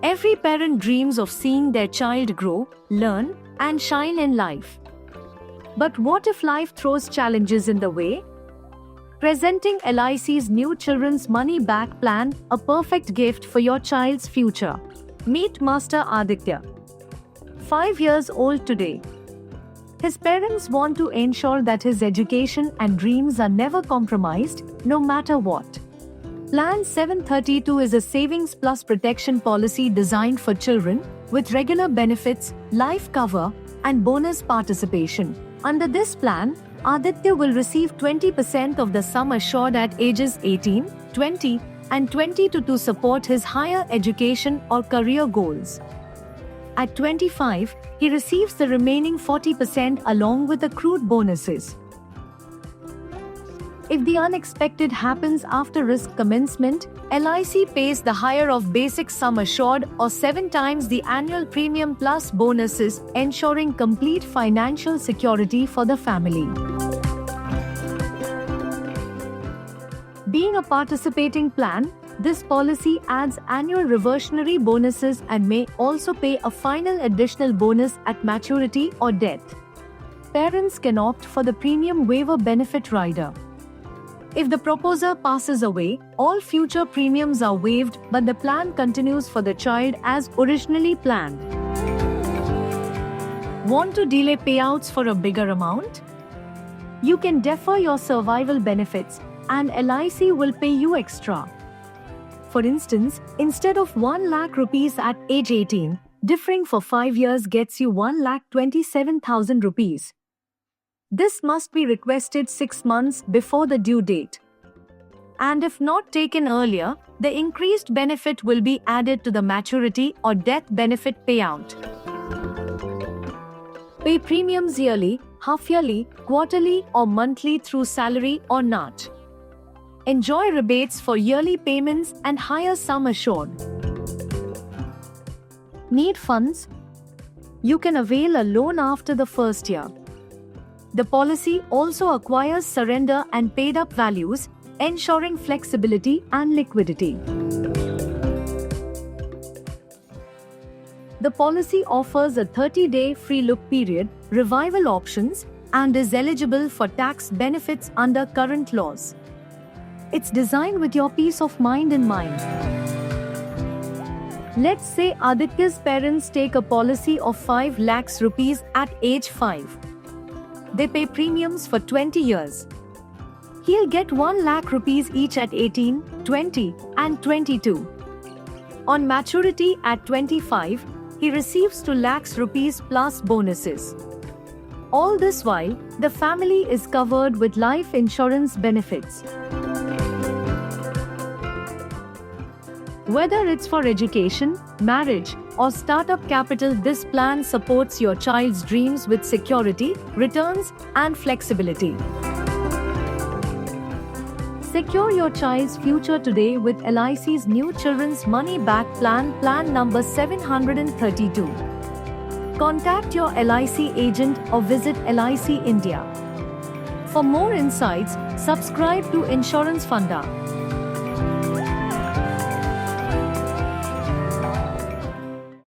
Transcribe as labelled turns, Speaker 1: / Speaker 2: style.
Speaker 1: Every parent dreams of seeing their child grow, learn, and shine in life. But what if life throws challenges in the way? Presenting LIC's new Children's Money Back Plan, a perfect gift for your child's future. Meet Master Aditya. 5 years old today. His parents want to ensure that his education and dreams are never compromised, no matter what. Plan 732 is a savings plus protection policy designed for children, with regular benefits, life cover, and bonus participation. Under this plan, Aditya will receive 20% of the sum assured at ages 18, 20, and 22 to support his higher education or career goals. At 25, he receives the remaining 40% along with accrued bonuses. If the unexpected happens after risk commencement, LIC pays the higher of basic sum assured or 7 times the annual premium plus bonuses, ensuring complete financial security for the family. Being a participating plan, this policy adds annual reversionary bonuses and may also pay a final additional bonus at maturity or death. Parents can opt for the premium waiver benefit rider. If the proposer passes away, all future premiums are waived, but the plan continues for the child as originally planned. Want to delay payouts for a bigger amount? You can defer your survival benefits, and LIC will pay you extra. For instance, instead of 1 lakh rupees at age 18, deferring for 5 years gets you 1,27,000 rupees. This must be requested 6 months before the due date. And if not taken earlier, the increased benefit will be added to the maturity or death benefit payout. Pay premiums yearly, half-yearly, quarterly, or monthly through salary or NAT. Enjoy rebates for yearly payments and higher sum assured. Need funds? You can avail a loan after the first year. The policy also acquires surrender and paid-up values, ensuring flexibility and liquidity. The policy offers a 30-day free look period, revival options, and is eligible for tax benefits under current laws. It's designed with your peace of mind in mind. Let's say Aditya's parents take a policy of 5 lakhs rupees at age 5. They pay premiums for 20 years. He'll get 1 lakh rupees each at 18, 20, and 22. On maturity at 25, he receives 2 lakhs rupees plus bonuses. All this while, the family is covered with life insurance benefits. Whether it's for education, marriage, or startup capital, this plan supports your child's dreams with security, returns, and flexibility. Secure your child's future today with LIC's new Children's Money Back Plan, plan number 732. Contact your LIC agent or visit LIC India. For more insights, subscribe to Insurance Funda.